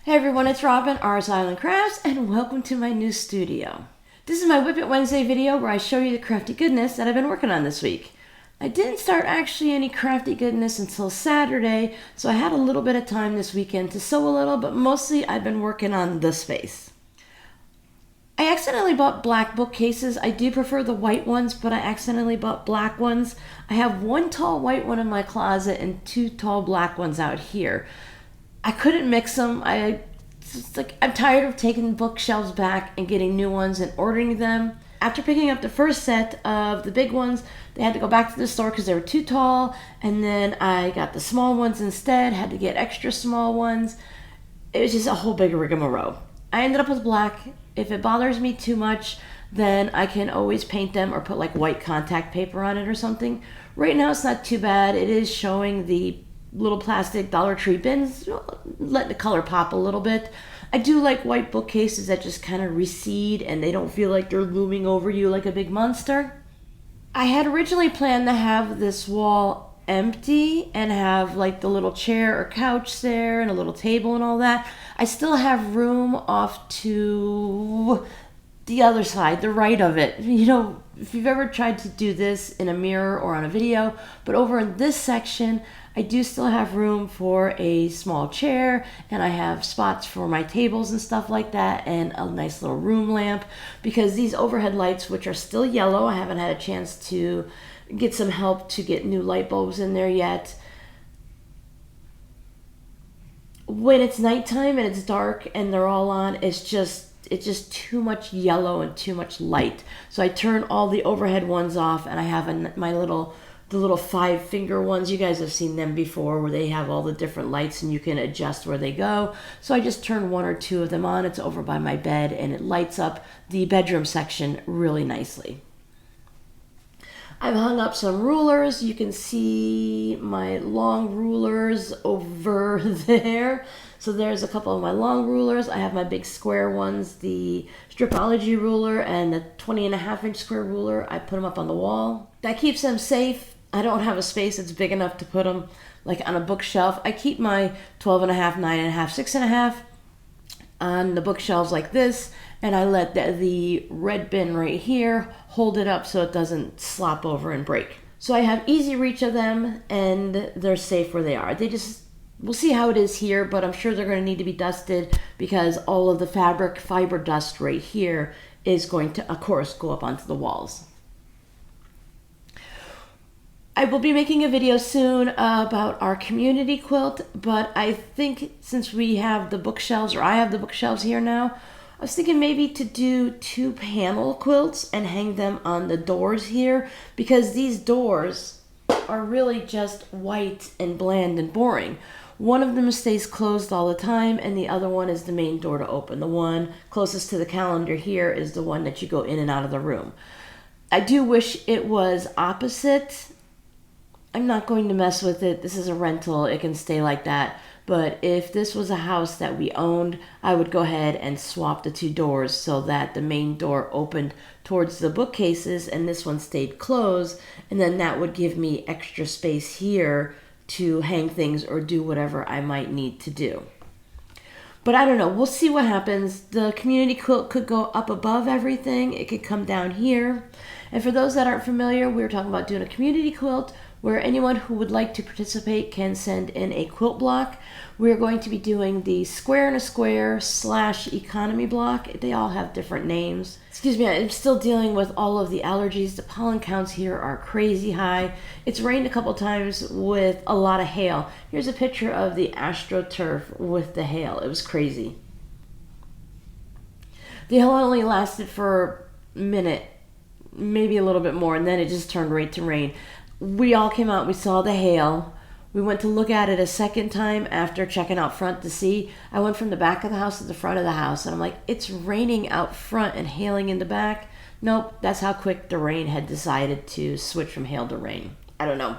Hey everyone, it's Robin, R's Island Crafts, and welcome to my new studio. This is my Whip It Wednesday video where I show you the crafty goodness that I've been working on this week. I didn't start actually any crafty goodness until Saturday, so I had a little bit of time this weekend to sew a little, but mostly I've been working on the space. I accidentally bought black bookcases. I do prefer the white ones, but I accidentally bought black ones. I have one tall white one in my closet and two tall black ones out here. I couldn't mix them. I'm tired of taking bookshelves back and getting new ones and ordering them. After picking up the first set of the big ones, they had to go back to the store because they were too tall, and then I got the small ones instead, had to get extra small ones. It was just a whole big rigmarole. I ended up with black. If it bothers me too much, then I can always paint them or put like white contact paper on it or something. Right now it's not too bad. It is showing the little plastic Dollar Tree bins, let the color pop a little bit. I do like white bookcases that just kind of recede and they don't feel like they're looming over you like a big monster. I had originally planned to have this wall empty and have like the little chair or couch there and a little table and all that. I still have room off to the other side, the right of it. You know, if you've ever tried to do this in a mirror or on a video, but over in this section, I do still have room for a small chair, and I have spots for my tables and stuff like that, and a nice little room lamp, because these overhead lights, which are still yellow, I haven't had a chance to get some help to get new light bulbs in there yet. When it's nighttime and it's dark and they're all on, it's just too much yellow and too much light. So I turn all the overhead ones off, and I have the little 5-finger ones. You guys have seen them before, where they have all the different lights and you can adjust where they go. So I just turn one or two of them on. It's over by my bed and it lights up the bedroom section really nicely. I've hung up some rulers. You can see my long rulers over there. So there's a couple of my long rulers. I have my big square ones, the Stripology ruler and the 20.5-inch square ruler. I put them up on the wall. That keeps them safe. I don't have a space that's big enough to put them like on a bookshelf. I keep my 12.5, 9.5, 6.5 on the bookshelves like this, and I let the red bin right here hold it up so it doesn't slop over and break. So I have easy reach of them, and they're safe where they are. We'll see how it is here, but I'm sure they're going to need to be dusted because all of the fiber dust right here is going to, of course, go up onto the walls. I will be making a video soon about our community quilt, but I think since we have the bookshelves, or I have the bookshelves here now, I was thinking maybe to do 2 panel quilts and hang them on the doors here, because these doors are really just white and bland and boring. One of them stays closed all the time, and the other one is the main door to open. The one closest to the calendar here is the one that you go in and out of the room. I do wish it was opposite. I'm not going to mess with it. This is a rental. It can stay like that. But if this was a house that we owned, I would go ahead and swap the 2 doors so that the main door opened towards the bookcases and this one stayed closed. And then that would give me extra space here to hang things or do whatever I might need to do. But I don't know. We'll see what happens. The community quilt could go up above everything. It could come down here. And for those that aren't familiar, we were talking about doing a community quilt where anyone who would like to participate can send in a quilt block. We're going to be doing the square and a square / economy block. They all have different names. Excuse me, I'm still dealing with all of the allergies. The pollen counts here are crazy high. It's rained a couple times with a lot of hail. Here's a picture of the AstroTurf with the hail. It was crazy. The hail only lasted for a minute, maybe a little bit more, and then it just turned right to rain. We all came out, we saw the hail. We went to look at it a second time after checking out front to see. I went from the back of the house to the front of the house, and I'm like, it's raining out front and hailing in the back. Nope, that's how quick the rain had decided to switch from hail to rain. I don't know.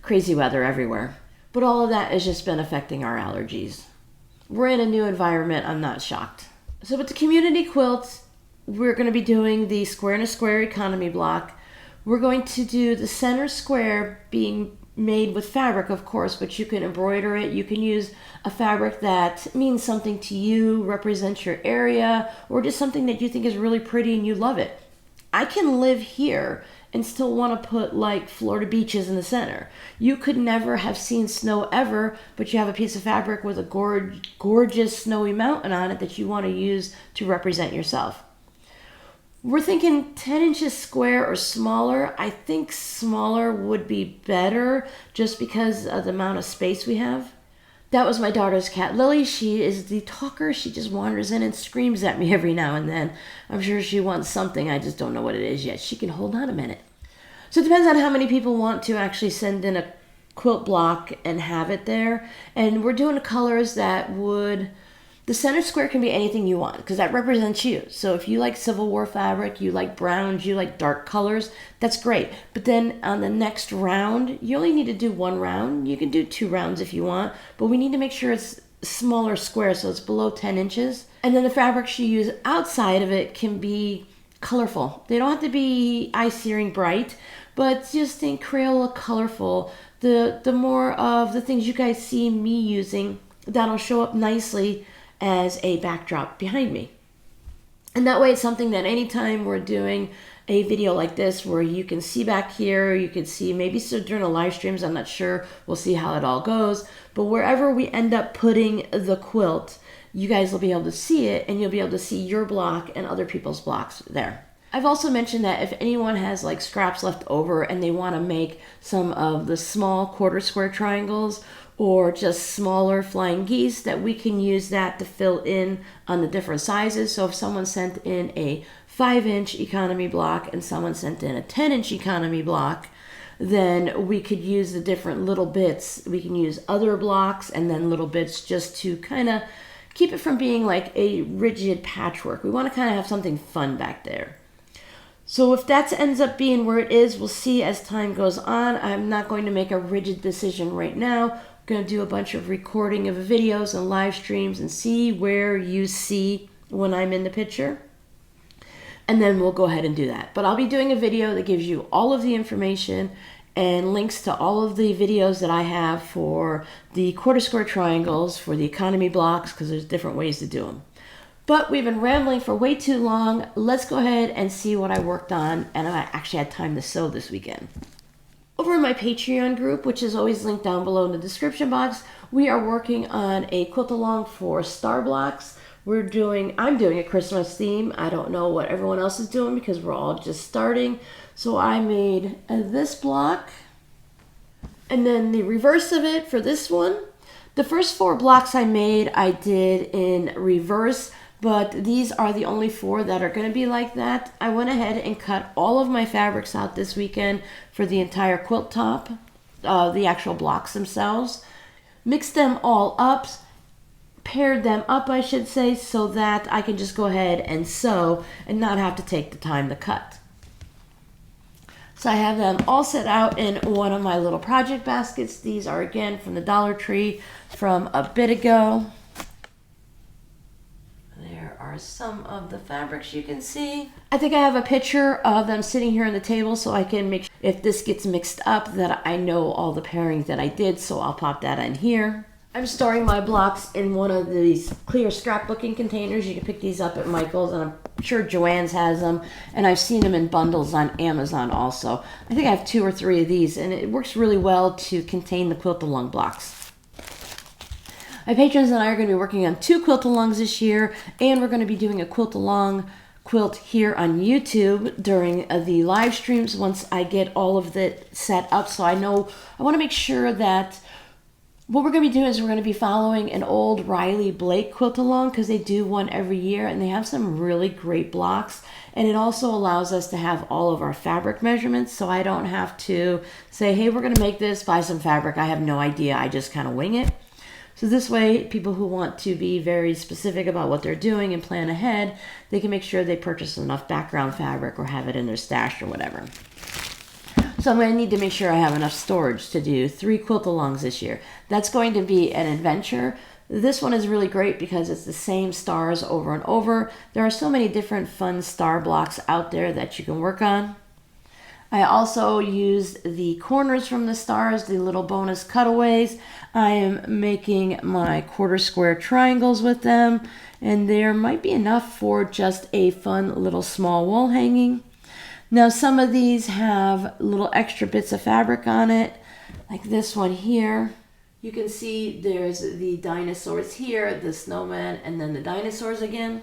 Crazy weather everywhere. But all of that has just been affecting our allergies. We're in a new environment, I'm not shocked. So with the community quilt, we're going to be doing the square and a square economy block. We're going to do the center square being made with fabric, of course, but you can embroider it. You can use a fabric that means something to you, represents your area, or just something that you think is really pretty and you love it. I can live here and still want to put like Florida beaches in the center. You could never have seen snow ever, but you have a piece of fabric with a gorgeous snowy mountain on it that you want to use to represent yourself. We're thinking 10 inches square or smaller. I think smaller would be better just because of the amount of space we have. That was my daughter's cat, Lily. She is the talker. She just wanders in and screams at me every now and then. I'm sure she wants something. I just don't know what it is yet. She can hold on a minute. So it depends on how many people want to actually send in a quilt block and have it there. And we're doing colors that would... The center square can be anything you want because that represents you. So if you like Civil War fabric, you like browns, you like dark colors, that's great. But then on the next round, you only need to do one round. You can do 2 rounds if you want, but we need to make sure it's smaller square so it's below 10 inches. And then the fabrics you use outside of it can be colorful. They don't have to be eye-searing bright, but just think Crayola colorful. The more of the things you guys see me using, that'll show up nicely as a backdrop behind me. And that way it's something that anytime we're doing a video like this where you can see back here, you can see maybe so during the live streams, I'm not sure, we'll see how it all goes, but wherever we end up putting the quilt, you guys will be able to see it and you'll be able to see your block and other people's blocks there. I've also mentioned that if anyone has like scraps left over and they want to make some of the small quarter square triangles or just smaller flying geese, that we can use that to fill in on the different sizes. So if someone sent in a 5-inch economy block and someone sent in a 10-inch economy block, then we could use the different little bits. We can use other blocks and then little bits just to kind of keep it from being like a rigid patchwork. We want to kind of have something fun back there. So if that ends up being where it is, we'll see as time goes on. I'm not going to make a rigid decision right now. Going to do a bunch of recording of videos and live streams and see where you see when I'm in the picture. And then we'll go ahead and do that. But I'll be doing a video that gives you all of the information and links to all of the videos that I have for the quarter square triangles, for the economy blocks, because there's different ways to do them. But we've been rambling for way too long. Let's go ahead and see what I worked on, and I actually had time to sew this weekend. Over in my Patreon group, which is always linked down below in the description box, we are working on a quilt along for star blocks. I'm doing a Christmas theme. I don't know what everyone else is doing because we're all just starting. So I made this block and then the reverse of it for this one. The first 4 blocks I made, I did in reverse, but these are the only 4 that are going to be like that. I went ahead and cut all of my fabrics out this weekend for the entire quilt top, the actual blocks themselves. Mixed them all up, paired them up, I should say, so that I can just go ahead and sew and not have to take the time to cut. So I have them all set out in one of my little project baskets. These are again from the Dollar Tree from a bit ago. There are some of the fabrics you can see. I think I have a picture of them sitting here on the table so I can make sure if this gets mixed up that I know all the pairings that I did, so I'll pop that in here. I'm storing my blocks in one of these clear scrapbooking containers. You can pick these up at Michael's, and I'm sure Joann's has them, and I've seen them in bundles on Amazon also. I think I have 2 or 3 of these, and it works really well to contain the quilt-along blocks. My patrons and I are going to be working on 2 quilt-alongs this year, and we're going to be doing a quilt-along quilt here on YouTube during the live streams once I get all of it set up. So I want to make sure that what we're going to be doing is we're going to be following an old Riley Blake quilt along because they do one every year and they have some really great blocks. And it also allows us to have all of our fabric measurements so I don't have to say, hey, we're going to make this, buy some fabric. I have no idea. I just kind of wing it. So this way, people who want to be very specific about what they're doing and plan ahead, they can make sure they purchase enough background fabric or have it in their stash or whatever. So I'm going to need to make sure I have enough storage to do 3 quilt-alongs this year. That's going to be an adventure. This one is really great because it's the same stars over and over. There are so many different fun star blocks out there that you can work on. I also used the corners from the stars, the little bonus cutaways. I am making my quarter square triangles with them, and there might be enough for just a fun little small wall hanging. Now some of these have little extra bits of fabric on it, like this one here. You can see there's the dinosaurs here, the snowman, and then the dinosaurs again.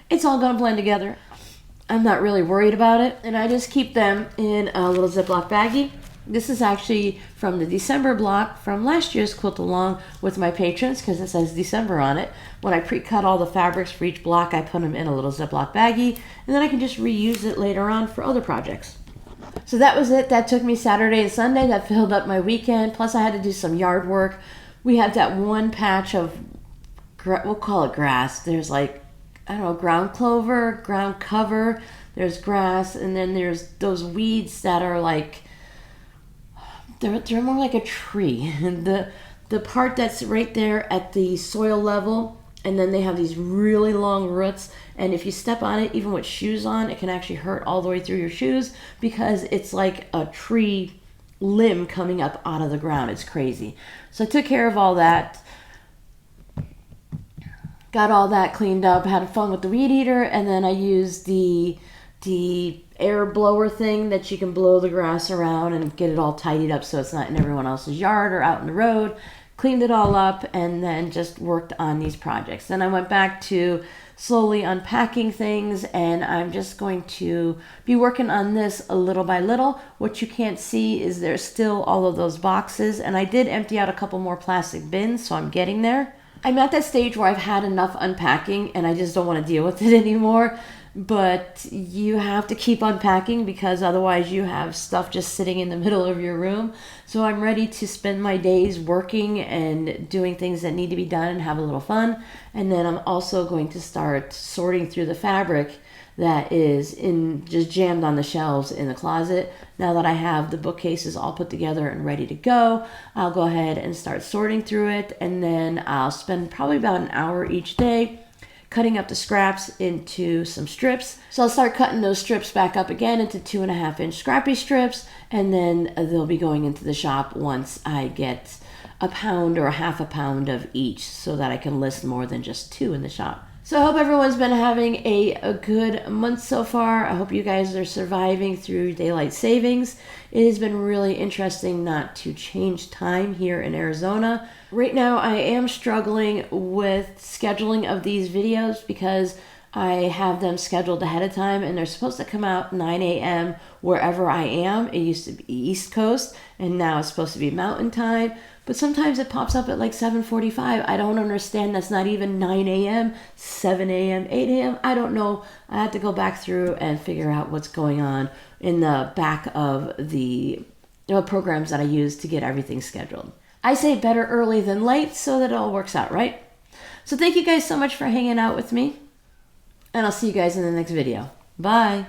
It's all gonna blend together. I'm not really worried about it, and I just keep them in a little Ziploc baggie. This is actually from the December block from last year's Quilt Along with my patrons, because it says December on it. When I pre-cut all the fabrics for each block, I put them in a little Ziploc baggie, and then I can just reuse it later on for other projects. So that was it. That took me Saturday and Sunday. That filled up my weekend. Plus I had to do some yard work. We had that one patch of, we'll call it grass. There's like, I don't know, ground clover, ground cover. There's grass, and then there's those weeds that are like, they're more like a tree. The part that's right there at the soil level, and then they have these really long roots, and if you step on it, even with shoes on, it can actually hurt all the way through your shoes because it's like a tree limb coming up out of the ground. It's crazy. So I took care of all that, got all that cleaned up, had fun with the weed eater, and then I used the air blower thing that you can blow the grass around and get it all tidied up so it's not in everyone else's yard or out in the road. Cleaned it all up and then just worked on these projects. Then I went back to slowly unpacking things, and I'm just going to be working on this a little by little. What you can't see is there's still all of those boxes, and I did empty out a couple more plastic bins, so I'm getting there. I'm at that stage where I've had enough unpacking and I just don't want to deal with it anymore. But you have to keep unpacking because otherwise you have stuff just sitting in the middle of your room. So I'm ready to spend my days working and doing things that need to be done and have a little fun. And then I'm also going to start sorting through the fabric that is just jammed on the shelves in the closet. Now that I have the bookcases all put together and ready to go, I'll go ahead and start sorting through it, and then I'll spend probably about an hour each day cutting up the scraps into some strips. So I'll start cutting those strips back up again into 2.5-inch scrappy strips, and then they'll be going into the shop once I get a pound or a half a pound of each so that I can list more than just 2 in the shop. So I hope everyone's been having a good month so far. I hope you guys are surviving through daylight savings. It has been really interesting not to change time here in Arizona. Right now I am struggling with scheduling of these videos because I have them scheduled ahead of time and they're supposed to come out 9 a.m. wherever I am. It used to be East Coast and now it's supposed to be Mountain Time. But sometimes it pops up at like 7:45. I don't understand. That's not even 9 a.m., 7 a.m., 8 a.m. I don't know. I have to go back through and figure out what's going on in the back of the programs that I use to get everything scheduled. I say better early than late so that it all works out, right? So thank you guys so much for hanging out with me. And I'll see you guys in the next video. Bye.